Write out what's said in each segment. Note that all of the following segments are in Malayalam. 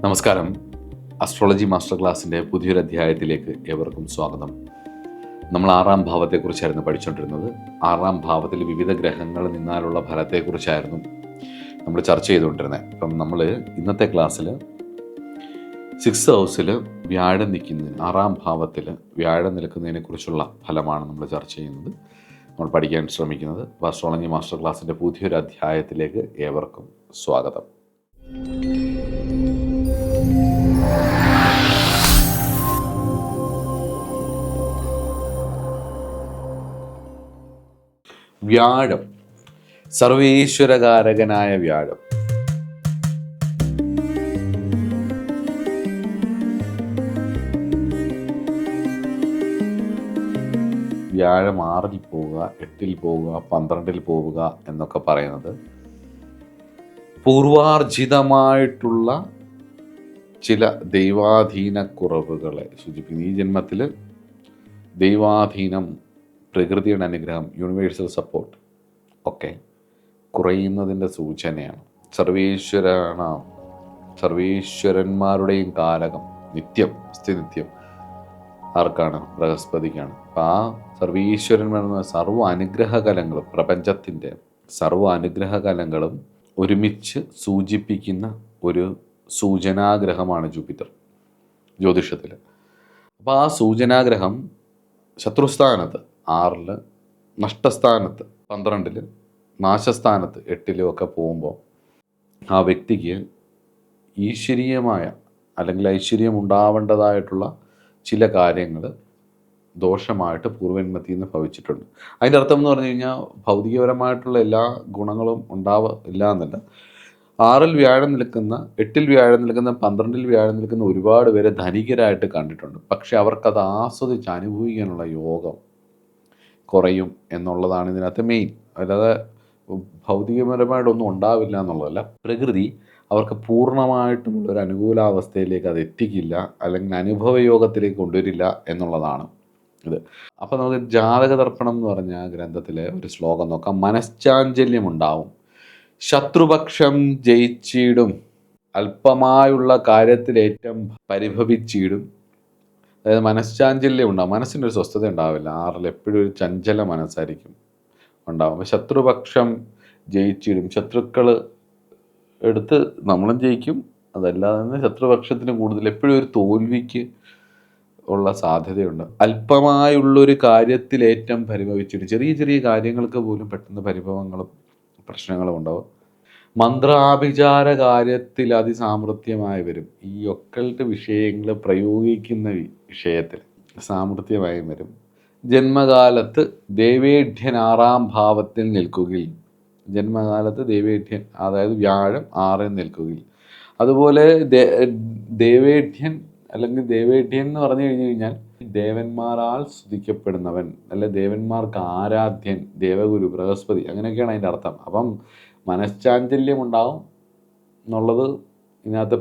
നമസ്കാരം. അസ്ട്രോളജി മാസ്റ്റർ ക്ലാസ്സിൻ്റെ പുതിയൊരു അധ്യായത്തിലേക്ക് ഏവർക്കും സ്വാഗതം. നമ്മൾ 6-ാം ഭാവത്തെക്കുറിച്ചായിരുന്നു പഠിച്ചുകൊണ്ടിരുന്നത്. 6-ാം ഭാവത്തിൽ വിവിധ ഗ്രഹങ്ങൾ നിന്നാലുള്ള ഫലത്തെക്കുറിച്ചായിരുന്നു നമ്മൾ ചർച്ച ചെയ്തുകൊണ്ടിരുന്നത്. അപ്പം നമ്മൾ ഇന്നത്തെ ക്ലാസ്സിൽ 6th ഹൗസിൽ വ്യാഴം നിൽക്കുന്നതിന് 6-ാം ഭാവത്തിൽ വ്യാഴം നിൽക്കുന്നതിനെക്കുറിച്ചുള്ള ഫലമാണ് നമ്മൾ ചർച്ച ചെയ്യുന്നത്, നമ്മൾ പഠിക്കാൻ ശ്രമിക്കുന്നത്. അസ്ട്രോളജി മാസ്റ്റർ ക്ലാസ്സിൻ്റെ പുതിയൊരു അധ്യായത്തിലേക്ക് ഏവർക്കും സ്വാഗതം. വ്യാഴം, സർവേശ്വരകാരകനായ വ്യാഴം. വ്യാഴം 6-ൽ പോവുക, 8-ൽ പോവുക, 12-ൽ പോവുക എന്നൊക്കെ പറയുന്നത് പൂർവാർജിതമായിട്ടുള്ള ചില ദൈവാധീന കുറവുകളെ സൂചിപ്പിക്കുന്നു. ഈ ജന്മത്തിൽ ദൈവാധീനം, പ്രകൃതിയുടെ അനുഗ്രഹം, യൂണിവേഴ്സൽ സപ്പോർട്ട് ഒക്കെ കുറയുന്നതിൻ്റെ സൂചനയാണ്. സർവേശ്വരന്മാരുടെയും കാലകം നിത്യം, നിത്യം ആർക്കാണ്? ബൃഹസ്പതിക്കാണ്. അപ്പം ആ സർവീശ്വരന്മാർ സർവ്വ അനുഗ്രഹകലങ്ങളും, പ്രപഞ്ചത്തിൻ്റെ സർവ്വ അനുഗ്രഹകലങ്ങളും ഒരുമിച്ച് സൂചിപ്പിക്കുന്ന ഒരു സൂചനാഗ്രഹമാണ് ജൂപ്പിറ്റർ ജ്യോതിഷത്തിൽ. അപ്പോൾ ആ സൂചനാഗ്രഹം ശത്രുസ്ഥാനത്ത് 6-ൽ, നഷ്ടസ്ഥാനത്ത് 12-ൽ, നാശസ്ഥാനത്ത് 8-ലും ഒക്കെ പോകുമ്പോൾ ആ വ്യക്തിക്ക് ഈശ്വരീയമായ അല്ലെങ്കിൽ ഐശ്വര്യം ഉണ്ടാവേണ്ടതായിട്ടുള്ള ചില കാര്യങ്ങൾ ദോഷമായിട്ട് പൂർവ്വജന്മത്തിൽ നിന്ന് ഭവിച്ചിട്ടുണ്ട്. അതിൻ്റെ അർത്ഥം എന്ന് പറഞ്ഞു കഴിഞ്ഞാൽ ഭൗതികപരമായിട്ടുള്ള എല്ലാ ഗുണങ്ങളും ഉണ്ടാവില്ല എന്നല്ല. 6-ൽ വ്യാഴം നിൽക്കുന്ന, 8-ൽ വ്യാഴം നിൽക്കുന്ന, 12-ൽ വ്യാഴം നിൽക്കുന്ന ഒരുപാട് പേരെ ധനികരായിട്ട് കണ്ടിട്ടുണ്ട്. പക്ഷെ അവർക്കത് ആസ്വദിച്ച് അനുഭവിക്കാനുള്ള യോഗം കുറയും എന്നുള്ളതാണ് ഇതിനകത്ത് മെയിൻ. അല്ലാതെ ഭൗതികപരമായിട്ടൊന്നും ഉണ്ടാവില്ല എന്നുള്ളതല്ല. പ്രകൃതി അവർക്ക് പൂർണ്ണമായിട്ടും ഒരു അനുകൂലാവസ്ഥയിലേക്ക് അത് എത്തിക്കില്ല, അല്ലെങ്കിൽ അനുഭവയോഗത്തിലേക്ക് കൊണ്ടുവരില്ല എന്നുള്ളതാണ് ഇത്. അപ്പോൾ നമുക്ക് ജാതക ദർപ്പണം എന്ന് പറഞ്ഞ ഗ്രന്ഥത്തിലെ ഒരു ശ്ലോകം നോക്കാം. മനശ്ചാഞ്ചല്യം ഉണ്ടാവും, ശത്രുപക്ഷം ജയിച്ചിടും, അല്പമായുള്ള കാര്യത്തിൽ ഏറ്റവും പരിഭവിച്ചിടും. അതായത് മനശ്ചാഞ്ചല്യം ഉണ്ടാവും, മനസ്സിനൊരു സ്വസ്ഥത ഉണ്ടാവില്ല. 6-ൽ എപ്പോഴും ഒരു ചഞ്ചല മനസ്സായിരിക്കും ഉണ്ടാവും. ശത്രുപക്ഷം ജയിച്ചിടും, ശത്രുക്കൾ എടുത്ത് നമ്മളും ജയിക്കും. അതല്ലാതെ തന്നെ ശത്രുപക്ഷത്തിന് കൂടുതൽ എപ്പോഴും ഒരു തോൽവിക്ക് ഉള്ള സാധ്യതയുണ്ട്. അല്പമായുള്ളൊരു കാര്യത്തിൽ ഏറ്റവും പരിഭവിച്ചിട്ട്, ചെറിയ ചെറിയ കാര്യങ്ങൾക്ക് പോലും പെട്ടെന്ന് പരിഭവങ്ങളും പ്രശ്നങ്ങളും ഉണ്ടാവും. മന്ത്രാഭിചാര കാര്യത്തിൽ അതിസാമർത്ഥ്യമായി വരും. ഈ ഒക്കൾട്ട് വിഷയങ്ങൾ പ്രയോഗിക്കുന്ന വിഷയത്തിൽ സാമർത്ഥ്യമായി വരും. ജന്മകാലത്ത് ദേവേഢ്യൻ 6-ാം ഭാവത്തിൽ നിൽക്കുകയും, ജന്മകാലത്ത് ദേവേഢ്യൻ അതായത് വ്യാഴം 6-ൽ നിൽക്കുകയും, അതുപോലെ ദേവേഢ്യൻ അല്ലെങ്കിൽ ദേവേഢ്യൻ എന്ന് പറഞ്ഞു കഴിഞ്ഞു കഴിഞ്ഞാൽ ദേവന്മാരാൽ സ്തുതിക്കപ്പെടുന്നവൻ, അല്ലെ ദേവന്മാർക്ക് ആരാധ്യൻ, ദേവഗുരു ബൃഹസ്പതി, അങ്ങനെയൊക്കെയാണ് അതിൻ്റെ അർത്ഥം. അപ്പം മനശ്ചാഞ്ചല്യം ഉണ്ടാവും എന്നുള്ളത് ഇതിനകത്ത്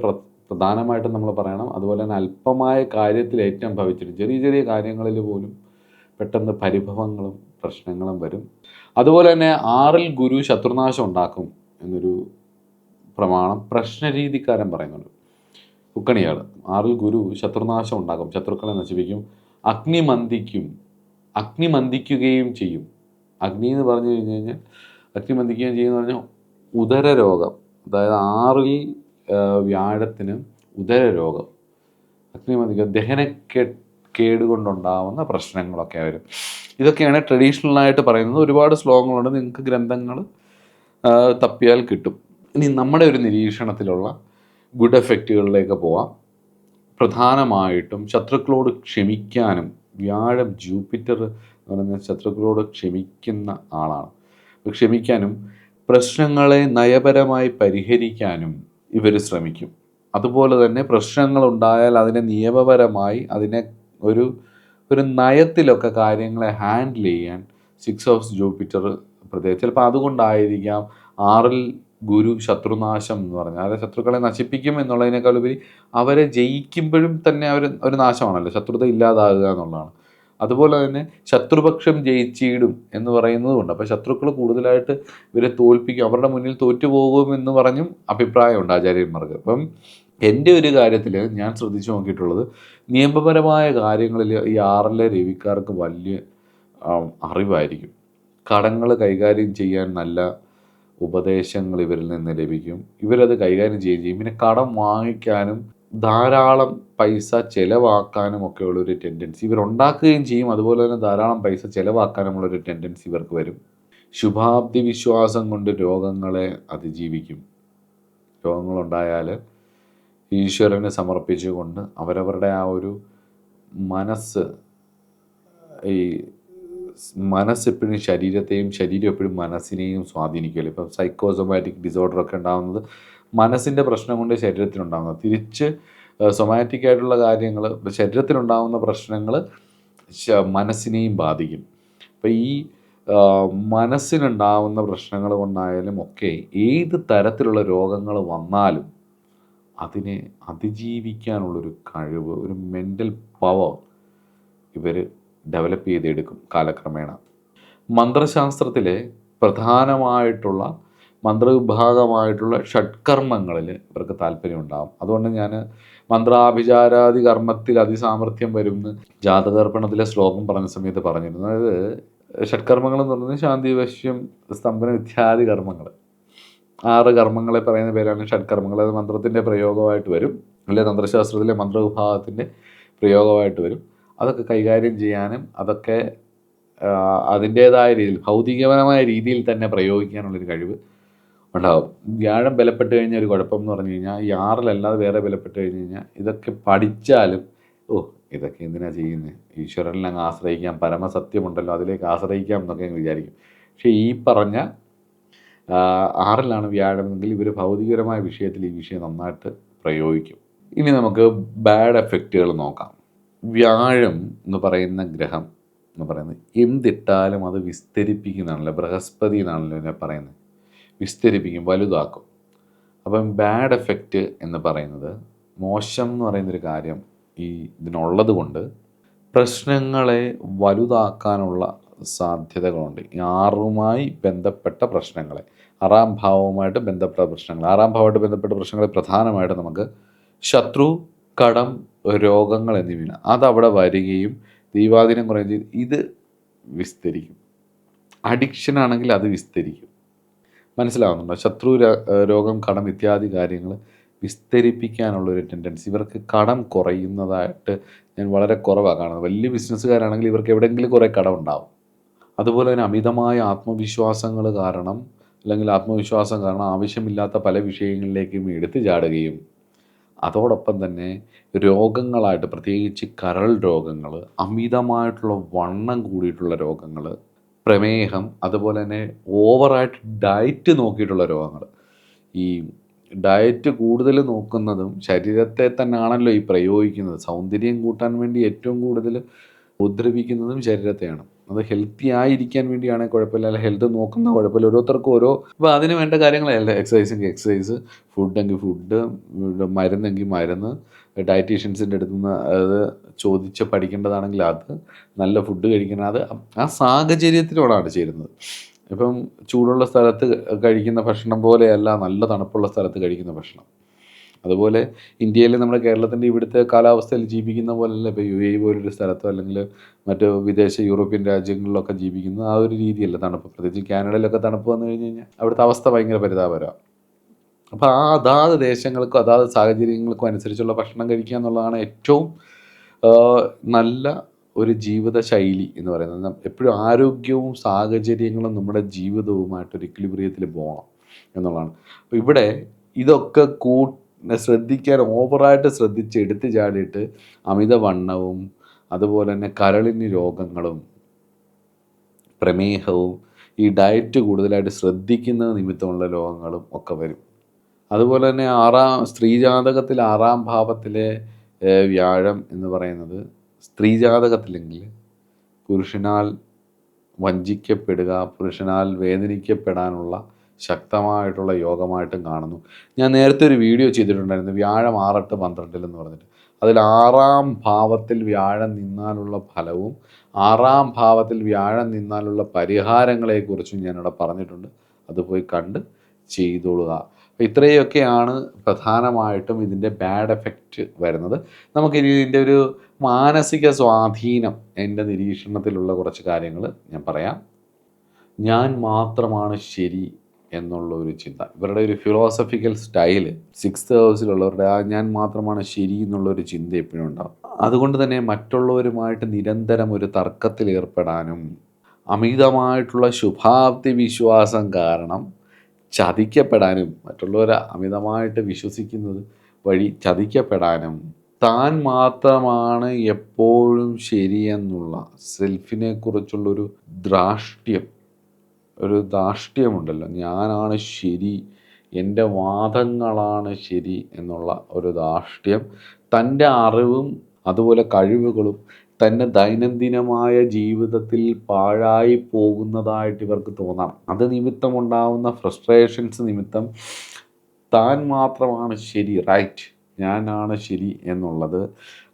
പ്രധാനമായിട്ടും നമ്മൾ പറയണം. അതുപോലെ തന്നെ അല്പമായ കാര്യത്തിൽ ഏറ്റവും ഭവിച്ചിട്ട് ചെറിയ ചെറിയ കാര്യങ്ങളിൽ പോലും പെട്ടെന്ന് പരിഭവങ്ങളും പ്രശ്നങ്ങളും വരും. അതുപോലെ തന്നെ 6-ൽ ഗുരു ശത്രുനാശം ഉണ്ടാക്കും എന്നൊരു പ്രമാണം പ്രശ്നരീതിക്കാരൻ പറയുന്നുണ്ട്. ഉക്കണിയാൾ 6-ൽ ഗുരു ശത്രുനാശം ഉണ്ടാക്കും, ശത്രുക്കളെ നശിപ്പിക്കും, അഗ്നി മന്ദിക്കുകയും ചെയ്യും. അഗ്നി എന്ന് പറഞ്ഞു കഴിഞ്ഞു കഴിഞ്ഞാൽ അഗ്നി മന്ദിക്കുകയും ചെയ്യുമെന്ന് പറഞ്ഞാൽ ഉദരരോഗം, അതായത് 6-ൽ വ്യാഴത്തിന് ഉദരരോഗം, അഗ്നി മന്ദിക്കുക, കേടുകൊണ്ടുണ്ടാവുന്ന പ്രശ്നങ്ങളൊക്കെ വരും. ഇതൊക്കെയാണ് ട്രഡീഷണലായിട്ട് പറയുന്നത്. ഒരുപാട് ശ്ലോകങ്ങളുണ്ട്, നിങ്ങൾക്ക് ഗ്രന്ഥങ്ങൾ തപ്പിയാൽ കിട്ടും. ഇനി നമ്മുടെ ഒരു നിരീക്ഷണത്തിലുള്ള ഗുഡ് എഫക്റ്റുകളിലേക്ക് പോവാം. പ്രധാനമായിട്ടും ശത്രുക്കളോട് ക്ഷമിക്കാനും, വ്യാഴം ജൂപ്പിറ്റർ എന്ന് പറയുന്ന ശത്രുക്കളോട് ക്ഷമിക്കുന്ന ആളാണ്. ക്ഷമിക്കാനും പ്രശ്നങ്ങളെ നയപരമായി പരിഹരിക്കാനും ഇവർ ശ്രമിക്കും. അതുപോലെ തന്നെ പ്രശ്നങ്ങളുണ്ടായാൽ അതിനെ നിയമപരമായി അതിനെ ഒരു നയത്തിലൊക്കെ കാര്യങ്ങളെ ഹാൻഡിൽ ചെയ്യാൻ 6 ഹൗസ് ജൂപ്പിറ്റർ പ്രത്യേകിച്ച് ചിലപ്പോൾ അതുകൊണ്ടായിരിക്കാം 6-ൽ ഗുരു ശത്രുനാശം എന്ന് പറഞ്ഞാൽ, അതായത് ശത്രുക്കളെ നശിപ്പിക്കും എന്നുള്ളതിനേക്കാൾ ഉപരി അവരെ ജയിക്കുമ്പോഴും തന്നെ ഒരു നാശമാണല്ലോ, ശത്രുത ഇല്ലാതാകുക എന്നുള്ളതാണ്. അതുപോലെ തന്നെ ശത്രുപക്ഷം ജയിച്ചിടും എന്ന് പറയുന്നതുകൊണ്ട്, അപ്പോൾ ശത്രുക്കൾ കൂടുതലായിട്ട് ഇവരെ തോൽപ്പിക്കും, അവരുടെ മുന്നിൽ തോറ്റുപോകുമെന്ന് പറഞ്ഞും അഭിപ്രായമുണ്ട് ആചാര്യന്മാർക്ക്. അപ്പം എൻ്റെ ഒരു കാര്യത്തിൽ ഞാൻ ശ്രദ്ധിച്ചു നോക്കിയിട്ടുള്ളത്, നിയമപരമായ കാര്യങ്ങളിൽ ഈ 6ലെ രവിക്കാർക്ക് വലിയ അറിവായിരിക്കും. കടങ്ങൾ കൈകാര്യം ചെയ്യാൻ നല്ല ഉപദേശങ്ങൾ ഇവരിൽ നിന്ന് ലഭിക്കും. ഇവരത് കൈകാര്യം ചെയ്യുകയും ചെയ്യും. പിന്നെ കടം വാങ്ങിക്കാനും ധാരാളം പൈസ ചിലവാക്കാനും ഒക്കെയുള്ളൊരു ടെൻഡൻസി ഇവരുണ്ടാക്കുകയും ചെയ്യും. അതുപോലെ തന്നെ ധാരാളം പൈസ ചിലവാക്കാനുമുള്ളൊരു ടെൻഡൻസി ഇവർക്ക് വരും. ശുഭാപ്തി വിശ്വാസം കൊണ്ട് രോഗങ്ങളെ അതിജീവിക്കും. രോഗങ്ങളുണ്ടായാൽ ഈശ്വരന് സമർപ്പിച്ചുകൊണ്ട് അവരവരുടെ ആ ഒരു മനസ്സ്, ഈ മനസ്സെപ്പോഴും ശരീരത്തെയും ശരീരം എപ്പോഴും മനസ്സിനെയും സ്വാധീനിക്കുമല്ലോ. ഇപ്പം സൈക്കോസൊമാറ്റിക് ഡിസോർഡറൊക്കെ ഉണ്ടാകുന്നത് മനസ്സിൻ്റെ പ്രശ്നം കൊണ്ട് ശരീരത്തിനുണ്ടാകുന്നത്. തിരിച്ച് സൊമാറ്റിക് ആയിട്ടുള്ള കാര്യങ്ങൾ, ശരീരത്തിനുണ്ടാകുന്ന പ്രശ്നങ്ങൾ മനസ്സിനെയും ബാധിക്കും. അപ്പോൾ ഈ മനസ്സിനുണ്ടാകുന്ന പ്രശ്നങ്ങൾ കൊണ്ടായാലും ഒക്കെ ഏത് തരത്തിലുള്ള രോഗങ്ങൾ വന്നാലും അതിനെ അതിജീവിക്കാനുള്ളൊരു കഴിവ്, ഒരു മെൻ്റൽ പവർ ഇവർ ഡെവലപ്പ് ചെയ്തെടുക്കും കാലക്രമേണ. മന്ത്രശാസ്ത്രത്തിലെ പ്രധാനമായിട്ടുള്ള മന്ത്രവിഭാഗമായിട്ടുള്ള ഷഡ്കർമ്മങ്ങളിൽ ഇവർക്ക് താല്പര്യമുണ്ടാകും. അതുകൊണ്ട് ഞാൻ മന്ത്രാഭിചാരാദി കർമ്മത്തിൽ അതിസാമർഥ്യം വരുമെന്ന് ജാതകർപ്പണത്തിലെ ശ്ലോകം പറഞ്ഞ സമയത്ത് പറഞ്ഞിരുന്നു. അതായത് ഷഡ്കർമ്മങ്ങൾ എന്ന് പറയുന്നത് ശാന്തി, വശ്യം, സ്തംഭനം ഇത്യാദി കർമ്മങ്ങൾ, 6 കർമ്മങ്ങളെ പറയുന്ന പേരാണ് ഷഡ്കർമ്മങ്ങൾ. അത് മന്ത്രത്തിൻ്റെ പ്രയോഗമായിട്ട് വരും, അല്ലെ തന്ത്രശാസ്ത്രത്തിലെ മന്ത്രവിഭാഗത്തിൻ്റെ പ്രയോഗമായിട്ട് വരും. അതൊക്കെ കൈകാര്യം ചെയ്യാനും അതൊക്കെ അതിൻ്റേതായ രീതിയിൽ ഭൗതികപരമായ രീതിയിൽ തന്നെ പ്രയോഗിക്കാനുള്ളൊരു കഴിവ് ഉണ്ടാകും. വ്യാഴം ബലപ്പെട്ട് കഴിഞ്ഞാൽ ഒരു കുഴപ്പം എന്ന് പറഞ്ഞു കഴിഞ്ഞാൽ, ഈ 6ലല്ലാതെ വേറെ ബലപ്പെട്ട് കഴിഞ്ഞ് കഴിഞ്ഞാൽ ഇതൊക്കെ പഠിച്ചാലും ഇതൊക്കെ എന്തിനാ ചെയ്യുന്നത്, ഈശ്വരനിൽ അങ്ങ് ആശ്രയിക്കാം, പരമസത്യമുണ്ടല്ലോ അതിലേക്ക് ആശ്രയിക്കാം എന്നൊക്കെ വിചാരിക്കും. പക്ഷേ ഈ പറഞ്ഞ 6ലാണ് വ്യാഴമെങ്കിൽ ഇവർ ഭൗതികപരമായ വിഷയത്തിൽ ഈ വിഷയം നന്നായിട്ട് പ്രയോഗിക്കും. ഇനി നമുക്ക് ബാഡ് എഫക്റ്റുകൾ നോക്കാം. വ്യാഴം എന്ന് പറയുന്ന ഗ്രഹം എന്ന് പറയുന്നത് എന്തിട്ടാലും അത് വിസ്തരിപ്പിക്കുന്നതാണല്ലോ. ബൃഹസ്പതി എന്നാണല്ലോ എന്നെ പറയുന്നത്. വിസ്തരിപ്പിക്കും, വലുതാക്കും. അപ്പം ബാഡ് എഫക്റ്റ് എന്ന് പറയുന്നത്, മോശം എന്ന് പറയുന്നൊരു കാര്യം ഈ ഇതിനുള്ളത് കൊണ്ട് പ്രശ്നങ്ങളെ വലുതാക്കാനുള്ള സാധ്യതകളുണ്ട്. 6മായി ബന്ധപ്പെട്ട പ്രശ്നങ്ങളെ, 6ാം ഭാവവുമായിട്ട് ബന്ധപ്പെട്ട പ്രശ്നങ്ങൾ, 6ാം ഭാവമായിട്ട് ബന്ധപ്പെട്ട പ്രശ്നങ്ങളെ പ്രധാനമായിട്ട് നമുക്ക് ശത്രു, കടം, രോഗങ്ങൾ എന്നിവയാണ്. അതവിടെ വരികയും ദൈവാധീനം കുറയുകയും ഇത് വിസ്തരിക്കും. അഡിക്ഷൻ ആണെങ്കിൽ അത് വിസ്തരിക്കും. മനസ്സിലാവുന്നുണ്ടോ? ശത്രു, രോഗം, കടം ഇത്യാദി കാര്യങ്ങൾ വിസ്തരിപ്പിക്കാനുള്ളൊരു ടെൻഡൻസി ഇവർക്ക്. കടം കുറയുന്നതായിട്ട് ഞാൻ വളരെ കുറവാണ് കാണുന്നത്. വലിയ ബിസിനസ്സുകാരാണെങ്കിൽ ഇവർക്ക് എവിടെയെങ്കിലും കുറേ കടം ഉണ്ടാവും. അതുപോലെ തന്നെ അമിതമായ ആത്മവിശ്വാസങ്ങൾ കാരണം, അല്ലെങ്കിൽ ആത്മവിശ്വാസം കാരണം ആവശ്യമില്ലാത്ത പല വിഷയങ്ങളിലേക്കും എടുത്തു ചാടുകയും, അതോടൊപ്പം തന്നെ രോഗങ്ങളായിട്ട്, പ്രത്യേകിച്ച് കരൾ രോഗങ്ങൾ, അമിതമായിട്ടുള്ള വണ്ണം കൂടിയിട്ടുള്ള രോഗങ്ങൾ, പ്രമേഹം, അതുപോലെ തന്നെ ഓവറായിട്ട് ഡയറ്റ് നോക്കിയിട്ടുള്ള രോഗങ്ങൾ. ഈ ഡയറ്റ് കൂടുതൽ നോക്കുന്നതും ശരീരത്തെ തന്നെയാണല്ലോ ഈ പ്രയോഗിക്കുന്നത്. സൗന്ദര്യം കൂട്ടാൻ വേണ്ടി ഏറ്റവും കൂടുതൽ ഉപദ്രവിക്കുന്നതും ശരീരത്തെയാണ്. അത് ഹെൽത്തി ആയിരിക്കാൻ വേണ്ടിയാണെങ്കിൽ കുഴപ്പമില്ല, അല്ല ഹെൽത്ത് നോക്കുന്ന കുഴപ്പമില്ല. ഓരോരുത്തർക്കും ഓരോ, അപ്പോൾ അതിന് വേണ്ട കാര്യങ്ങളല്ല. എക്സസൈസെങ്കിൽ എക്സസൈസ്, ഫുഡെങ്കിൽ ഫുഡ്, മരുന്നെങ്കിൽ മരുന്ന്, ഡയറ്റീഷ്യൻസിൻ്റെ അടുത്ത് നിന്ന് അത് ചോദിച്ച് പഠിക്കേണ്ടതാണെങ്കിൽ അത്, നല്ല ഫുഡ് കഴിക്കണം, അത് ആ സാഹചര്യത്തിനോടാണ് ചേരുന്നത്. ഇപ്പം ചൂടുള്ള സ്ഥലത്ത് കഴിക്കുന്ന ഭക്ഷണം പോലെയല്ല നല്ല തണുപ്പുള്ള സ്ഥലത്ത് കഴിക്കുന്ന ഭക്ഷണം. അതുപോലെ ഇന്ത്യയിൽ, നമ്മുടെ കേരളത്തിൻ്റെ ഇവിടുത്തെ കാലാവസ്ഥയിൽ ജീവിക്കുന്ന പോലെയല്ല ഇപ്പോൾ UAE പോലൊരു സ്ഥലത്തോ അല്ലെങ്കിൽ മറ്റ് വിദേശ യൂറോപ്യൻ രാജ്യങ്ങളിലൊക്കെ ജീവിക്കുന്ന ആ ഒരു രീതിയല്ല തണുപ്പ്. പ്രത്യേകിച്ച് കാനഡയിലൊക്കെ തണുപ്പ് വന്നു കഴിഞ്ഞ് കഴിഞ്ഞാൽ അവിടുത്തെ അവസ്ഥ ഭയങ്കര പരിതാപകരമാണ്. അപ്പോൾ ആ അതാത് ദേശങ്ങൾക്കും അതാത് സാഹചര്യങ്ങൾക്കും അനുസരിച്ചുള്ള ഭക്ഷണം കഴിക്കുക എന്നുള്ളതാണ് ഏറ്റവും നല്ല ഒരു ജീവിത ശൈലി എന്ന് പറയുന്നത്. എപ്പോഴും ആരോഗ്യവും സാഹചര്യങ്ങളും നമ്മുടെ ജീവിതവുമായിട്ടൊരു ഇക്വിലിബ്രിയത്തിൽ പോകണം എന്നുള്ളതാണ്. അപ്പോൾ ഇവിടെ ഇതൊക്കെ ശ്രദ്ധിക്കാൻ, ഓവറായിട്ട് ശ്രദ്ധിച്ച് എടുത്തു ചാടിയിട്ട് അമിതവണ്ണവും അതുപോലെ തന്നെ കരളിന് രോഗങ്ങളും പ്രമേഹവും ഈ ഡയറ്റ് കൂടുതലായിട്ട് ശ്രദ്ധിക്കുന്ന നിമിത്തമുള്ള രോഗങ്ങളും ഒക്കെ വരും. അതുപോലെ തന്നെ സ്ത്രീജാതകത്തിൽ 6ാം ഭാവത്തിലെ വ്യാഴം എന്ന് പറയുന്നത്, സ്ത്രീജാതകത്തിലെങ്കിൽ പുരുഷനാൽ വഞ്ചിക്കപ്പെടുക, പുരുഷനാൽ വേദനിക്കപ്പെടാനുള്ള ശക്തമായിട്ടുള്ള യോഗമായിട്ടും കാണുന്നു. ഞാൻ നേരത്തെ ഒരു വീഡിയോ ചെയ്തിട്ടുണ്ടായിരുന്നു, വ്യാഴം 6, 8, 12 എന്ന് പറഞ്ഞിട്ട്. അതിൽ 6ാം ഭാവത്തിൽ വ്യാഴം നിന്നാലുള്ള ഫലവും 6ാം ഭാവത്തിൽ വ്യാഴം നിന്നാലുള്ള പരിഹാരങ്ങളെക്കുറിച്ചും ഞാനിവിടെ പറഞ്ഞിട്ടുണ്ട്. അത് പോയി കണ്ട് ചെയ്തോളുക. ഇത്രയൊക്കെയാണ് പ്രധാനമായിട്ടും ഇതിൻ്റെ ബാഡ് എഫക്റ്റ് വരുന്നത്. നമുക്കിനി ഇതിൻ്റെ ഒരു മാനസിക സ്വാധീനം എൻ്റെ നിരീക്ഷണത്തിലുള്ള കുറച്ച് കാര്യങ്ങൾ ഞാൻ പറയാം. ഞാൻ മാത്രമാണ് ശരി എന്നുള്ള ഒരു ചിന്ത, ഇവരുടെ ഒരു ഫിലോസഫിക്കൽ സ്റ്റൈല്, സിക്സ്ത് ഹൗസിലുള്ളവരുടെ ആ ഞാൻ മാത്രമാണ് ശരി എന്നുള്ളൊരു ചിന്ത എപ്പോഴും ഉണ്ടാകും. അതുകൊണ്ട് തന്നെ മറ്റുള്ളവരുമായിട്ട് നിരന്തരം ഒരു തർക്കത്തിൽ ഏർപ്പെടാനും അമിതമായിട്ടുള്ള ശുഭാപ്തി വിശ്വാസം കാരണം ചതിക്കപ്പെടാനും, മറ്റുള്ളവരെ അമിതമായിട്ട് വിശ്വസിക്കുന്നത് വഴി ചതിക്കപ്പെടാനും, താൻ മാത്രമാണ് എപ്പോഴും ശരിയെന്നുള്ള സെൽഫിനെ കുറിച്ചുള്ളൊരു ധാർഷ്ട്യമുണ്ടല്ലോ, ഞാനാണ് ശരി, എൻ്റെ വാദങ്ങളാണ് ശരി എന്നുള്ള ഒരു ധാർഷ്ട്യം, തൻ്റെ അറിവും അതുപോലെ കഴിവുകളും തന്നെ ദൈനംദിനമായ ജീവിതത്തിൽ പാഴായി പോകുന്നതായിട്ട് ഇവർക്ക് തോന്നാം. അത് നിമിത്തമുണ്ടാവുന്ന ഫ്രസ്ട്രേഷൻസ് നിമിത്തം താൻ മാത്രമാണ് ശരി, റൈറ്റ്, ഞാനാണ് ശരി എന്നുള്ളത്,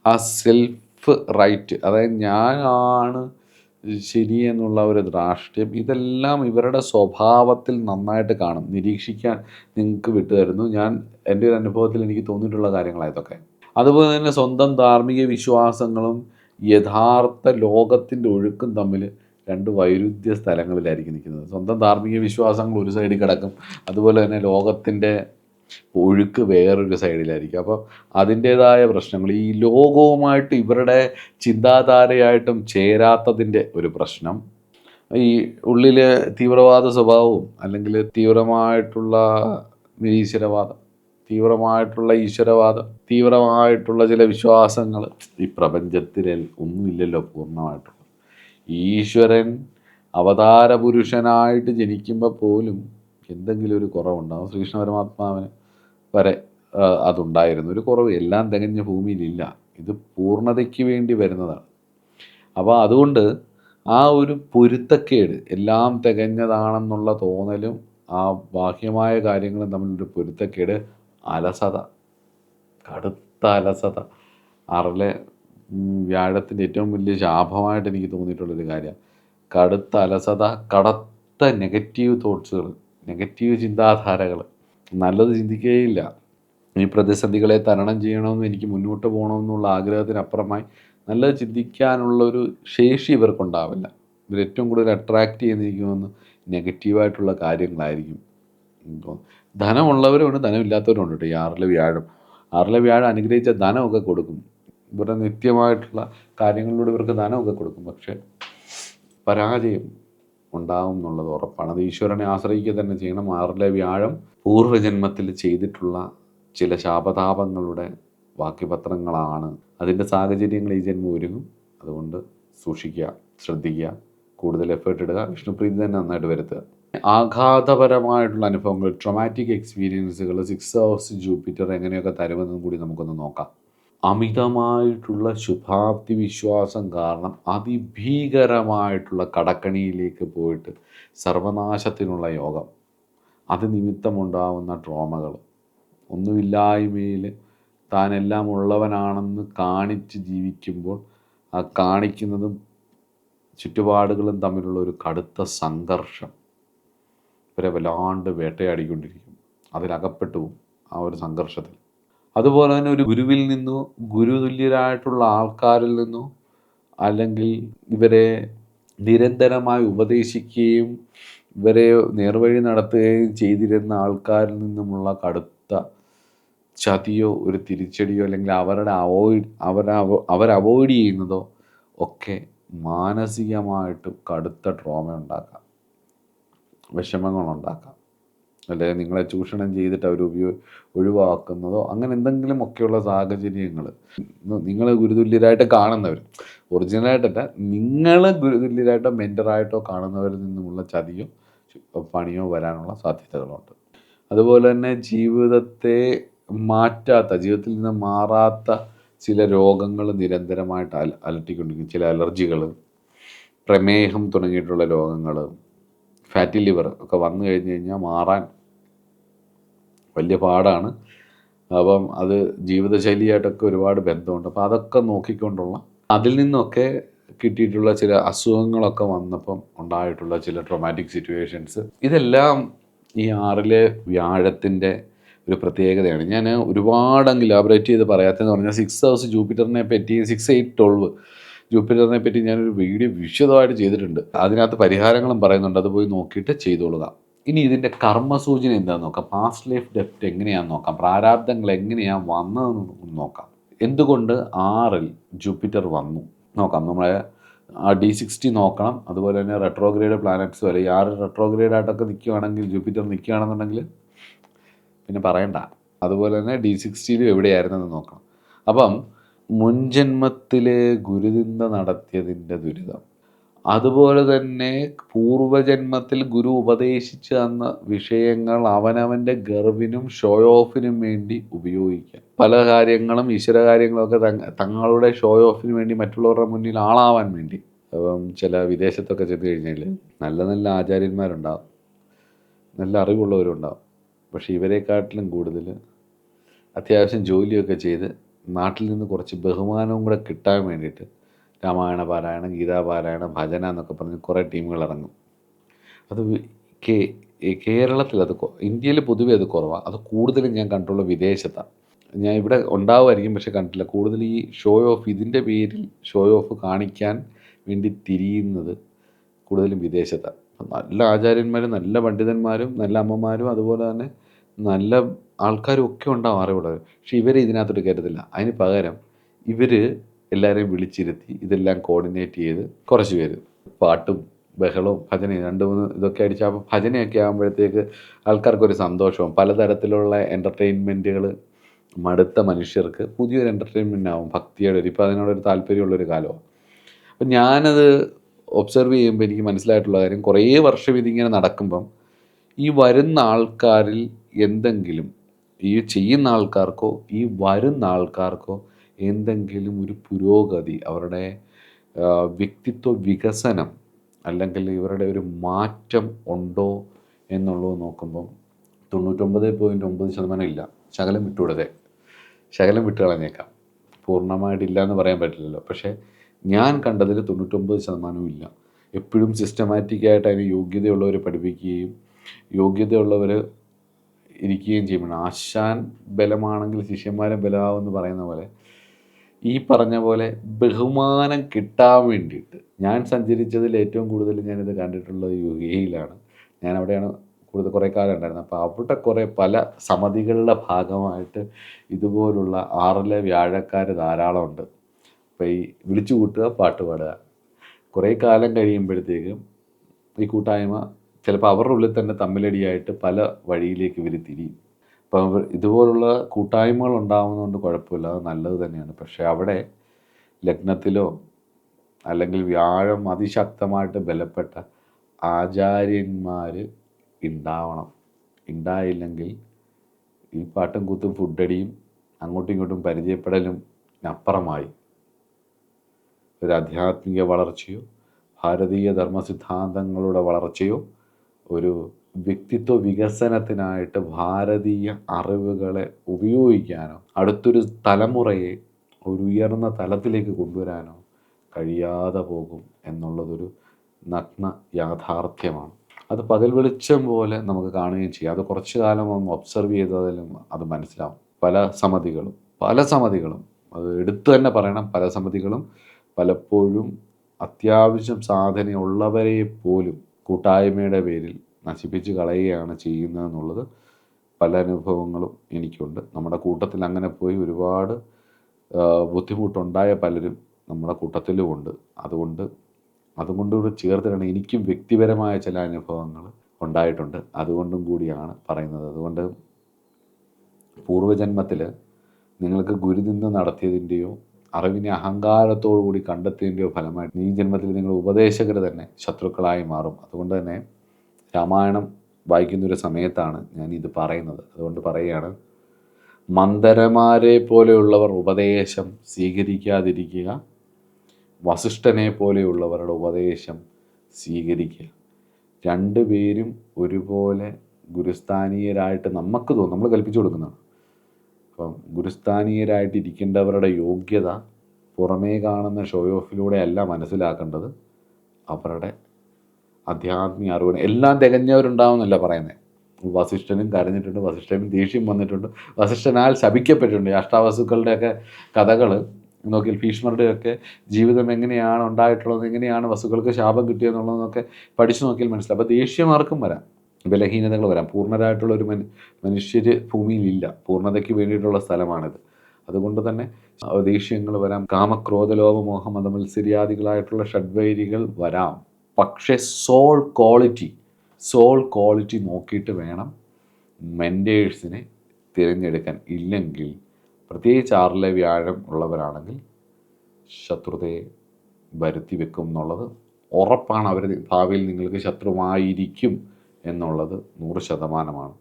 ആ സെൽഫ് റൈറ്റ്, അതായത് ഞാനാണ് ശരി എന്നുള്ള ഒരു ധാർഷ്ട്യം, ഇതെല്ലാം ഇവരുടെ സ്വഭാവത്തിൽ നന്നായിട്ട് കാണും. നിരീക്ഷിക്കാൻ നിങ്ങൾക്ക് വിട്ടുതരുന്നു. എൻ്റെ ഒരു അനുഭവത്തിൽ എനിക്ക് തോന്നിയിട്ടുള്ള കാര്യങ്ങളായതൊക്കെ. അതുപോലെ തന്നെ സ്വന്തം ധാർമ്മിക വിശ്വാസങ്ങളും യഥാർത്ഥ ലോകത്തിൻ്റെ ഒഴുക്കും തമ്മിൽ രണ്ട് വൈരുദ്ധ്യ സ്ഥലങ്ങളിലായിരിക്കും നിൽക്കുന്നത്. സ്വന്തം ധാർമ്മിക വിശ്വാസങ്ങൾ ഒരു സൈഡിൽ കിടക്കും, അതുപോലെ തന്നെ ലോകത്തിൻ്റെ ഒഴുക്ക് വേറൊരു സൈഡിലായിരിക്കും. അപ്പോൾ അതിൻ്റേതായ പ്രശ്നങ്ങൾ ഈ ലോകവുമായിട്ട് ഇവരുടെ ചിന്താധാരയായിട്ടും ചേരാത്തതിൻ്റെ ഒരു പ്രശ്നം, ഈ ഉള്ളിൽ തീവ്രവാദ സ്വഭാവവും അല്ലെങ്കിൽ തീവ്രമായിട്ടുള്ള നിരീശ്വരവാദം, തീവ്രമായിട്ടുള്ള ഈശ്വരവാദം, തീവ്രമായിട്ടുള്ള ചില വിശ്വാസങ്ങൾ, ഈ പ്രപഞ്ചത്തിൽ ഒന്നുമില്ലല്ലോ പൂർണ്ണമായിട്ടുള്ള. ഈശ്വരൻ അവതാര പുരുഷനായിട്ട് ജനിക്കുമ്പോൾ പോലും എന്തെങ്കിലും ഒരു കുറവുണ്ടാകും. ശ്രീകൃഷ്ണ പരമാത്മാവിന് വരെ അതുണ്ടായിരുന്നു, ഒരു കുറവ്. എല്ലാം തികഞ്ഞ ഭൂമിയിലില്ല, ഇത് പൂർണ്ണതയ്ക്ക് വേണ്ടി വരുന്നതാണ്. അപ്പോൾ അതുകൊണ്ട് ആ ഒരു പൊരുത്തക്കേട്, എല്ലാം തികഞ്ഞതാണെന്നുള്ള തോന്നലും ആ ബാഹ്യമായ കാര്യങ്ങളും തമ്മിലൊരു പൊരുത്തക്കേട്, അലസത, കടുത്ത അലസത, ആറിലെ വ്യാഴത്തിൻ്റെ ഏറ്റവും വലിയ ശാപമായിട്ട് എനിക്ക് തോന്നിയിട്ടുള്ളൊരു കാര്യം, കടുത്ത അലസത, കടുത്ത നെഗറ്റീവ് തോട്ട്സുകൾ, നെഗറ്റീവ് ചിന്താധാരകൾ, നല്ലത് ചിന്തിക്കുകയില്ല. ഈ പ്രതിസന്ധികളെ തരണം ചെയ്യണമെന്നും എനിക്ക് മുന്നോട്ട് പോകണമെന്നുള്ള ആഗ്രഹത്തിനപ്പുറമായി നല്ലത് ചിന്തിക്കാനുള്ളൊരു ശേഷി ഇവർക്കുണ്ടാവില്ല. ഇവരേറ്റവും കൂടുതൽ അട്രാക്റ്റ് ചെയ്യുന്നിരിക്കുമെന്ന് നെഗറ്റീവായിട്ടുള്ള കാര്യങ്ങളായിരിക്കും. ധനമുള്ളവരുമുണ്ട്, ധനമില്ലാത്തവരുമുണ്ട് കേട്ടോ. ഈ ആറിലെ വ്യാഴം അനുഗ്രഹിച്ച ധനമൊക്കെ കൊടുക്കും, ഇവരുടെ നിത്യമായിട്ടുള്ള കാര്യങ്ങളിലൂടെ ഇവർക്ക് ധനമൊക്കെ കൊടുക്കും. പക്ഷേ പരാജയം ഉണ്ടാവും എന്നുള്ളത് ഉറപ്പാണ്. അത് ഈശ്വരനെ ആശ്രയിക്കുക തന്നെ ചെയ്യണം. ആറിലെ വ്യാഴം പൂർവ്വജന്മത്തിൽ ചെയ്തിട്ടുള്ള ചില ശാപതാപങ്ങളുടെ വാക്യപത്രങ്ങളാണ്. അതിൻ്റെ സാഹചര്യങ്ങൾ ഈ ജന്മം ഒരുങ്ങും. അതുകൊണ്ട് സൂക്ഷിക്കുക, ശ്രദ്ധിക്കുക, കൂടുതൽ എഫേർട്ട് ഇടുക, വിഷ്ണുപ്രീതി തന്നെ നന്നായിട്ട് വരുത്തുക. ആഘാതപരമായിട്ടുള്ള അനുഭവങ്ങൾ, ട്രോമാറ്റിക് എക്സ്പീരിയൻസുകൾ സിക്സ് ഹൗസ് ജൂപ്പിറ്റർ എങ്ങനെയൊക്കെ തരുമെന്നും കൂടി നമുക്കൊന്ന് നോക്കാം. അമിതമായിട്ടുള്ള ശുഭാപ്തി വിശ്വാസം കാരണം അതിഭീകരമായിട്ടുള്ള കടക്കണിയിലേക്ക് പോയിട്ട് സർവനാശത്തിനുള്ള യോഗം, അത് നിമിത്തമുണ്ടാവുന്ന ട്രോമകൾ, ഒന്നുമില്ലായ്മയിൽ താനെല്ലാം ഉള്ളവനാണെന്ന് കാണിച്ച് ജീവിക്കുമ്പോൾ ആ കാണിക്കുന്നതും ചുറ്റുപാടുകളും തമ്മിലുള്ള ഒരു കടുത്ത സംഘർഷം ഇവരെ വല്ലാണ്ട് വേട്ടയാടിക്കൊണ്ടിരിക്കും. അതിലകപ്പെട്ടു പോകും ആ ഒരു സംഘർഷത്തിൽ. അതുപോലെ തന്നെ ഒരു ഗുരുവിൽ നിന്നോ ഗുരുതുല്യരായിട്ടുള്ള ആൾക്കാരിൽ നിന്നോ അല്ലെങ്കിൽ ഇവരെ നിരന്തരമായി ഉപദേശിക്കുകയും ഇവരെ നേർവഴി നടത്തുകയും ചെയ്തിരുന്ന ആൾക്കാരിൽ നിന്നുമുള്ള കടുത്ത ചതിയോ ഒരു തിരിച്ചടിയോ അല്ലെങ്കിൽ അവർ അവോയ്ഡ് ചെയ്യുന്നതോ ഒക്കെ മാനസികമായിട്ട് കടുത്ത ട്രോമ ഉണ്ടാക്കാം, വിഷമങ്ങളുണ്ടാക്കാം. അല്ലെങ്കിൽ നിങ്ങളെ ചൂഷണം ചെയ്തിട്ട് അവർ ഒഴിവാക്കുന്നതോ അങ്ങനെ എന്തെങ്കിലും ഒക്കെയുള്ള സാഹചര്യങ്ങൾ, നിങ്ങൾ ഗുരുതുല്യരായിട്ട് കാണുന്നവർ, ഒറിജിനലായിട്ടല്ല, നിങ്ങൾ ഗുരുതുല്യരായിട്ടോ മെൻ്ററായിട്ടോ കാണുന്നവരിൽ നിന്നുമുള്ള ചതിയോ പണിയോ വരാനുള്ള സാധ്യതകളുണ്ട്. അതുപോലെ തന്നെ ജീവിതത്തിൽ നിന്ന് മാറാത്ത ചില രോഗങ്ങൾ നിരന്തരമായിട്ട് അലട്ടിക്കൊണ്ടിരിക്കും. ചില അലർജികൾ, പ്രമേഹം തുടങ്ങിയിട്ടുള്ള രോഗങ്ങൾ, ഫാറ്റി ലിവർ ഒക്കെ വന്നു കഴിഞ്ഞ് കഴിഞ്ഞാൽ മാറാൻ വലിയ പാടാണ്. അപ്പം അത് ജീവിതശൈലിയായിട്ടൊക്കെ ഒരുപാട് ബന്ധമുണ്ട്. അപ്പോൾ അതൊക്കെ നോക്കിക്കൊണ്ടുള്ള അതിൽ നിന്നൊക്കെ കിട്ടിയിട്ടുള്ള ചില അസുഖങ്ങളൊക്കെ വന്നപ്പം ഉണ്ടായിട്ടുള്ള ചില ട്രോമാറ്റിക് സിറ്റുവേഷൻസ്, ഇതെല്ലാം ഈ ആറിലെ വ്യാഴത്തിൻ്റെ ഒരു പ്രത്യേകതയാണ്. ഞാൻ ഒരുപാട് അങ്ങ് ഇലാബറേറ്റ് ചെയ്ത് പറയാത്തതെന്ന് പറഞ്ഞാൽ 6 ഹൗസ് ജൂപ്പിറ്ററിനെ പറ്റി 6, 8, 12 ജൂപ്പിറ്ററിനെ പറ്റി ഞാനൊരു വീഡിയോ വിശദമായിട്ട് ചെയ്തിട്ടുണ്ട്. അതിനകത്ത് പരിഹാരങ്ങളും പറയുന്നുണ്ട്. അത് പോയി നോക്കിയിട്ട് ചെയ്തോളുക. ഇനി ഇതിൻ്റെ കർമ്മസൂചന എന്താണെന്ന് നോക്കാം. പാസ്റ്റ് ലൈഫ് ഡെപ്റ്റ് എങ്ങനെയാണെന്ന് നോക്കാം. പ്രാരാബ്ദങ്ങൾ എങ്ങനെയാണ് വന്നതെന്ന് നോക്കാം. എന്തുകൊണ്ട് 6-ൽ ജൂപ്പിറ്റർ വന്നു നോക്കാം. നമ്മളെ D60 നോക്കണം. അതുപോലെ തന്നെ റെട്രോഗ്രേഡ് പ്ലാനറ്റ്സ് വരെ 6 റെട്രോഗ്രേഡ് ആയിട്ടൊക്കെ നിൽക്കുകയാണെങ്കിൽ, ജൂപ്പിറ്റർ നിൽക്കുകയാണെന്നുണ്ടെങ്കിൽ പിന്നെ പറയണ്ട. അതുപോലെ തന്നെ D60 എവിടെയായിരുന്നെന്ന് നോക്കണം. അപ്പം മുൻജന്മത്തിലെ ഗുരുനിന്ദ നടത്തിയതിൻ്റെ ദുരിതം, അതുപോലെ തന്നെ പൂർവജന്മത്തിൽ ഗുരു ഉപദേശിച്ച് തന്ന വിഷയങ്ങൾ അവനവൻ്റെ ഗർവിനും ഷോ ഓഫിനും വേണ്ടി ഉപയോഗിക്കാം. പല കാര്യങ്ങളും ഈശ്വര കാര്യങ്ങളൊക്കെ തങ്ങളുടെ ഷോ ഓഫിന് വേണ്ടി, മറ്റുള്ളവരുടെ മുന്നിൽ ആളാവാൻ വേണ്ടി. അപ്പം ചില വിദേശത്തൊക്കെ ചെന്ന് കഴിഞ്ഞാൽ നല്ല നല്ല ആചാര്യന്മാരുണ്ടാവും, നല്ല അറിവുള്ളവരുണ്ടാവും. പക്ഷേ ഇവരെക്കാട്ടിലും കൂടുതൽ അത്യാവശ്യം ജോലിയൊക്കെ ചെയ്ത് നാട്ടിൽ നിന്ന് കുറച്ച് ബഹുമാനവും കൂടെ കിട്ടാൻ വേണ്ടിയിട്ട് രാമായണ പാരായണം, ഗീതാപാരായണം, ഭജന എന്നൊക്കെ പറഞ്ഞ് കുറേ ടീമുകൾ ഇറങ്ങും. അത് കേരളത്തിൽ അത്, ഇന്ത്യയിൽ പൊതുവെ അത് കുറവാണ്. അത് കൂടുതലും ഞാൻ കണ്ടുള്ള വിദേശത്താണ്. ഞാൻ ഇവിടെ ഉണ്ടാവുമായിരിക്കും, പക്ഷെ കണ്ടിട്ടില്ല. കൂടുതൽ ഈ ഷോ ഓഫ്, ഇതിൻ്റെ പേരിൽ ഷോ ഓഫ് കാണിക്കാൻ വേണ്ടി തിരിയുന്നത് കൂടുതലും വിദേശത്താണ്. നല്ല ആചാര്യന്മാരും നല്ല പണ്ഡിതന്മാരും നല്ല അമ്മമാരും അതുപോലെ തന്നെ നല്ല ആൾക്കാരും ഒക്കെ ഉണ്ടാവും അറിവുള്ളവർ. പക്ഷെ ഇവരെ ഇതിനകത്തോട്ട് കയറ്റത്തില്ല. അതിന് പകരം ഇവർ എല്ലാവരെയും വിളിച്ചിരുത്തി ഇതെല്ലാം കോർഡിനേറ്റ് ചെയ്ത് കുറച്ച് പേര് പാട്ടും ബഹളവും ഭജനയും 2-3 ഇതൊക്കെ അടിച്ച്, അപ്പോൾ ഭജനയൊക്കെ ആകുമ്പോഴത്തേക്ക് ആൾക്കാർക്കൊരു സന്തോഷവും, പലതരത്തിലുള്ള എൻ്റർടൈൻമെൻറ്റുകൾ മടുത്ത മനുഷ്യർക്ക് പുതിയൊരു എൻ്റർടൈൻമെൻ്റ് ആവും. ഭക്തിയുടെ ഇപ്പോൾ അതിനോടൊരു താല്പര്യമുള്ളൊരു കാലമാണ്. അപ്പം ഞാനത് ഒബ്സർവ് ചെയ്യുമ്പോൾ എനിക്ക് മനസ്സിലായിട്ടുള്ള കാര്യം, കുറേ വർഷം ഇതിങ്ങനെ നടക്കുമ്പം ഈ വരുന്ന ആൾക്കാരിൽ എന്തെങ്കിലും, ഈ ചെയ്യുന്ന ആൾക്കാർക്കോ ഈ വരുന്ന ആൾക്കാർക്കോ എന്തെങ്കിലും ഒരു പുരോഗതി, അവരുടെ വ്യക്തിത്വ വികസനം അല്ലെങ്കിൽ ഇവരുടെ ഒരു മാറ്റം ഉണ്ടോ എന്നുള്ളത് നോക്കുമ്പം 99.9% ഇല്ല. ശകലം വിട്ടുവിടതെ, ശകലം വിട്ട് കളഞ്ഞേക്കാം. പൂർണ്ണമായിട്ടില്ല എന്ന് പറയാൻ പറ്റില്ലല്ലോ. പക്ഷേ ഞാൻ കണ്ടതിൽ 99% ഇല്ല. എപ്പോഴും സിസ്റ്റമാറ്റിക്കായിട്ട് അതിന് യോഗ്യതയുള്ളവർ പഠിപ്പിക്കുകയും യോഗ്യതയുള്ളവർ ഇരിക്കുകയും ചെയ്യണം. ആശാൻ ബലമാണെങ്കിൽ ശിഷ്യന്മാരും ബലമാവെന്ന് പറയുന്ന പോലെ, ഈ പറഞ്ഞ പോലെ ബഹുമാനം കിട്ടാൻ വേണ്ടിയിട്ട് ഞാൻ സഞ്ചരിച്ചതിൽ ഏറ്റവും കൂടുതൽ ഞാനിത് കണ്ടിട്ടുള്ളത് UAE-യിലാണ്. ഞാൻ അവിടെയാണ് കുറേ കാലം ഉണ്ടായിരുന്നത്. അപ്പോൾ അവിടെ കുറേ പല സമിതികളുടെ ഭാഗമായിട്ട് ഇതുപോലുള്ള 6-ലെ വ്യാഴക്കാർ ധാരാളമുണ്ട്. അപ്പോൾ ഈ വിളിച്ചു കൂട്ടുക, പാട്ട് പാടുക, കുറേ കാലം കഴിയുമ്പോഴത്തേക്കും ഈ കൂട്ടായ്മ ചിലപ്പോൾ അവരുടെ ഉള്ളിൽ തന്നെ തമ്മിലടിയായിട്ട് പല വഴിയിലേക്ക് ഇവർ തിരിയും. അപ്പം ഇതുപോലുള്ള കൂട്ടായ്മകൾ ഉണ്ടാകുന്നതുകൊണ്ട് കുഴപ്പമില്ല, അത് നല്ലത് തന്നെയാണ്. പക്ഷേ അവിടെ ലഗ്നത്തിലോ അല്ലെങ്കിൽ വ്യാഴം അതിശക്തമായിട്ട് ബലപ്പെട്ട ആചാര്യന്മാർ ഉണ്ടാവണം. ഉണ്ടായില്ലെങ്കിൽ ഈ പാട്ടും കൂത്തും ഫുഡടിയും അങ്ങോട്ടും ഇങ്ങോട്ടും പരിചയപ്പെടലും അപ്പുറമായി ഒരു ആധ്യാത്മിക വളർച്ചയോ ഭാരതീയ ധർമ്മസിദ്ധാന്തങ്ങളുടെ വളർച്ചയോ ഒരു വ്യക്തിത്വ വികസനത്തിനായിട്ട് ഭാരതീയ അറിവുകളെ ഉപയോഗിക്കാനോ അടുത്തൊരു തലമുറയെ ഒരു ഉയർന്ന തലത്തിലേക്ക് കൊണ്ടുവരാനോ കഴിയാതെ പോകും എന്നുള്ളതൊരു നഗ്ന യാഥാർത്ഥ്യമാണ്. അത് പകൽ വെളിച്ചം പോലെ നമുക്ക് കാണുകയും ചെയ്യാം. അത് കുറച്ചു കാലം ഒന്ന് ഒബ്സർവ് ചെയ്തതിലും അത് മനസ്സിലാവും. പല സമിതികളും അത് എടുത്തു തന്നെ പറയണം. പല സമിതികളും പലപ്പോഴും അത്യാവശ്യം സാധനയുള്ളവരെ പോലും കൂട്ടായ്മയുടെ പേരിൽ നശിപ്പിച്ച് കളയുകയാണ് ചെയ്യുന്നതെന്നുള്ളത് പല അനുഭവങ്ങളും എനിക്കുണ്ട്. നമ്മുടെ കൂട്ടത്തിൽ അങ്ങനെ പോയി ഒരുപാട് ബുദ്ധിമുട്ടുണ്ടായ പലരും നമ്മുടെ കൂട്ടത്തിലുമുണ്ട്. അതുകൊണ്ടുകൂടി ചേർത്തിട്ടാണ് എനിക്കും വ്യക്തിപരമായ ചില അനുഭവങ്ങൾ ഉണ്ടായിട്ടുണ്ട്. അതുകൊണ്ടും കൂടിയാണ് പറയുന്നത്. അതുകൊണ്ട് പൂർവ്വജന്മത്തിൽ നിങ്ങൾക്ക് ഗുരുനിന്ദ നടത്തിയതിൻ്റെയോ അറിവിനെ അഹങ്കാരത്തോടു കൂടി കണ്ടെത്തിയതിൻ്റെയോ ഫലമായിട്ട് ഈ ജന്മത്തിൽ നിങ്ങൾ ഉപദേശകർ തന്നെ ശത്രുക്കളായി മാറും. അതുകൊണ്ട് തന്നെ രാമായണം വായിക്കുന്നൊരു സമയത്താണ് ഞാനിത് പറയുന്നത്. അതുകൊണ്ട് പറയുകയാണ്, മന്ദരമാരെ പോലെയുള്ളവർ ഉപദേശം സ്വീകരിക്കാതിരിക്കുക, വസിഷ്ഠനെ പോലെയുള്ളവരുടെ ഉപദേശം സ്വീകരിക്കുക. രണ്ടുപേരും ഒരുപോലെ ഗുരുസ്ഥാനീയരായിട്ട് നമുക്ക് തോന്നും, നമ്മൾ കൽപ്പിച്ചു കൊടുക്കുന്നതാണ്. അപ്പം ഗുരുസ്ഥാനീയരായിട്ട് ഇരിക്കേണ്ടവരുടെ യോഗ്യത പുറമേ കാണുന്ന ഷോ ഓഫിലൂടെ അല്ല മനസ്സിലാക്കേണ്ടത്, അവരുടെ ആധ്യാത്മിക അറിവ്. എല്ലാം തികഞ്ഞവരുണ്ടാവുമെന്നല്ല പറയുന്നത്. വസിഷ്ഠനും കരഞ്ഞിട്ടുണ്ട്, വസിഷ്ഠനും ദേഷ്യം വന്നിട്ടുണ്ട്, വസിഷ്ഠനാൽ ശപിക്കപ്പെട്ടിട്ടുണ്ട്. ഈ അഷ്ടാവസുക്കളുടെയൊക്കെ കഥകൾ നോക്കിയാൽ ഭീഷ്മരുടെയൊക്കെ ജീവിതം എങ്ങനെയാണ് ഉണ്ടായിട്ടുള്ളത്, എങ്ങനെയാണ് വസുക്കൾക്ക് ശാപം കിട്ടിയെന്നുള്ളതൊക്കെ പഠിച്ചു നോക്കിയാൽ മനസ്സിലാവും. അപ്പോൾ ദേഷ്യം ആർക്കും വരാം, ബലഹീനതകൾ വരാം. പൂർണ്ണരായിട്ടുള്ള ഒരു മനുഷ്യർ ഭൂമിയിലില്ല. പൂർണ്ണതയ്ക്ക് വേണ്ടിയിട്ടുള്ള സ്ഥലമാണിത്. അതുകൊണ്ട് തന്നെ ദേഷ്യങ്ങൾ വരാം, കാമക്രോധ ലോപമോഹ മതമത്സര്യാദികളായിട്ടുള്ള ഷഡ്വൈരികൾ വരാം. പക്ഷേ സോൾ ക്വാളിറ്റി നോക്കിയിട്ട് വേണം മെൻറ്റേഴ്സിനെ തിരഞ്ഞെടുക്കാൻ. ഇല്ലെങ്കിൽ പ്രത്യേകിച്ച് 6ലെ വ്യാഴം ഉള്ളവരാണെങ്കിൽ ശത്രുതയെ വരുത്തി വെക്കും എന്നുള്ളത് ഉറപ്പാണ്. അവർ ഭാവിയിൽ നിങ്ങൾക്ക് ശത്രുവായിരിക്കും എന്നുള്ളത് 100%.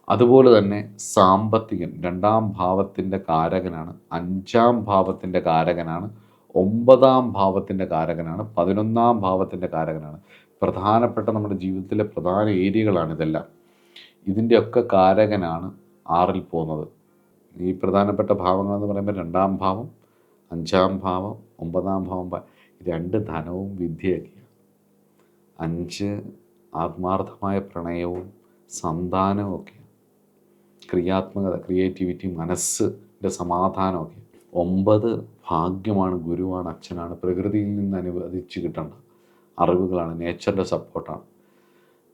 അതുപോലെ തന്നെ സാമ്പത്തികൻ 2ാം ഭാവത്തിൻ്റെ കാരകനാണ്, 5ാം ഭാവത്തിൻ്റെ കാരകനാണ്, 9ാം ഭാവത്തിൻ്റെ കാരകനാണ്, 11ാം ഭാവത്തിൻ്റെ കാരകനാണ്. പ്രധാനപ്പെട്ട നമ്മുടെ ജീവിതത്തിലെ പ്രധാന ഏരിയകളാണിതെല്ലാം. ഇതിൻ്റെയൊക്കെ കാരകനാണ് 6ൽ പോകുന്നത്. ഈ പ്രധാനപ്പെട്ട ഭാവങ്ങളെന്ന് പറയുമ്പോൾ 2ാം ഭാവം, 5ാം ഭാവം, 9ാം ഭാവം. 2 ധനവും വിദ്യയൊക്കെയാണ്. 5 ആത്മാർത്ഥമായ പ്രണയവും സന്താനവും ഒക്കെയാണ്. ക്രിയാത്മകത, ക്രിയേറ്റിവിറ്റി, മനസ്സിൻ്റെ സമാധാനമൊക്കെ. 9 ഭാഗ്യമാണ്, ഗുരുവാണ്, അച്ഛനാണ്, പ്രകൃതിയിൽ നിന്ന് അനുവദിച്ച് കിട്ടേണ്ട അറിവുകളാണ്, നേച്ചറിൻ്റെ സപ്പോർട്ടാണ്.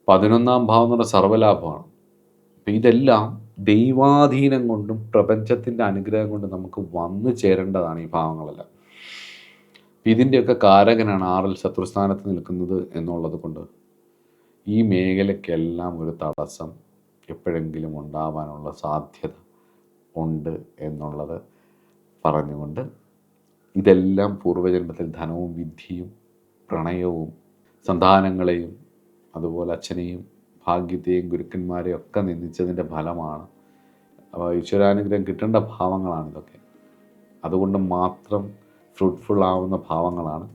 11ാം ഭാവം എന്ന് പറഞ്ഞാൽ സർവ്വലാഭമാണ്. അപ്പം ഇതെല്ലാം ദൈവാധീനം കൊണ്ടും പ്രപഞ്ചത്തിൻ്റെ അനുഗ്രഹം കൊണ്ടും നമുക്ക് വന്നു ചേരേണ്ടതാണ് ഈ ഭാവങ്ങളെല്ലാം. ഇതിൻ്റെയൊക്കെ കാരകനാണ് 6ൽ ശത്രുസ്ഥാനത്ത് നിൽക്കുന്നത് എന്നുള്ളത് കൊണ്ട് ഈ മേഖലയ്ക്കെല്ലാം ഒരു തടസ്സം എപ്പോഴെങ്കിലും ഉണ്ടാവാനുള്ള സാധ്യത ഉണ്ട് എന്നുള്ളത് പറഞ്ഞുകൊണ്ട്, ഇതെല്ലാം പൂർവ്വജന്മത്തിൽ ധനവും വിദ്യയും പ്രണയവും സന്താനങ്ങളെയും അതുപോലെ അച്ഛനെയും ഭാഗ്യത്തെയും ഗുരുക്കന്മാരെയും ഒക്കെ നിന്ദിച്ചതിൻ്റെ ഫലമാണ്. അപ്പോൾ ഈശ്വരാനുഗ്രഹം കിട്ടേണ്ട ഭാവങ്ങളാണിതൊക്കെ. അതുകൊണ്ട് മാത്രം ഫ്രൂട്ട്ഫുൾ ആവുന്ന ഭാവങ്ങളാണ്.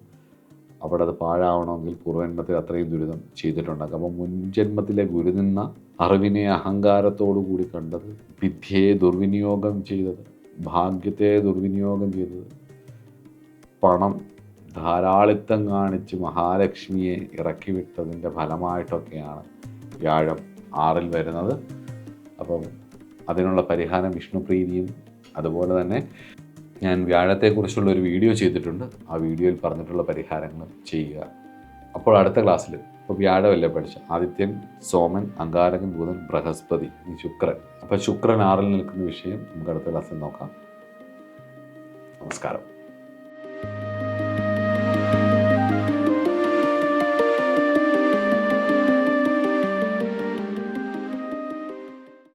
അവിടെ അത് പാഴാവണമെങ്കിൽ പൂർവ്വജന്മത്തിൽ അത്രയും ദുരിതം ചെയ്തിട്ടുണ്ടാകും. അപ്പോൾ മുൻജന്മത്തിലെ ഗുരുനിന്ന അറിവിനെ അഹങ്കാരത്തോടു കൂടി കണ്ടത്, വിദ്യയെ ദുർവിനിയോഗം ചെയ്തത്, ഭാഗ്യത്തെ ദുർവിനിയോഗം ചെയ്തത്, പണം ധാരാളിത്തം കാണിച്ച് മഹാലക്ഷ്മിയെ ഇറക്കി വിട്ടതിൻ്റെ ഫലമായിട്ടൊക്കെയാണ് വ്യാഴം 6ൽ വരുന്നത്. അപ്പം അതിനുള്ള പരിഹാരം വിഷ്ണുപ്രീതിയും, അതുപോലെ തന്നെ ഞാൻ വ്യാഴത്തെക്കുറിച്ചുള്ളൊരു വീഡിയോ ചെയ്തിട്ടുണ്ട്. ആ വീഡിയോയിൽ പറഞ്ഞിട്ടുള്ള പരിഹാരങ്ങൾ ചെയ്യുക. അപ്പോൾ അടുത്ത ക്ലാസ്സിൽ, ഇപ്പോൾ വ്യാഴമല്ലേ പഠിച്ച, ആദിത്യൻ, സോമൻ, അങ്കാരകൻ, ബുധൻ, ബൃഹസ്പതി, ഈ ശുക്രൻ. അപ്പോൾ ശുക്രൻ 6ൽ നിൽക്കുന്ന വിഷയം നമുക്ക് അടുത്ത ക്ലാസ്സിൽ നോക്കാം. നമസ്കാരം.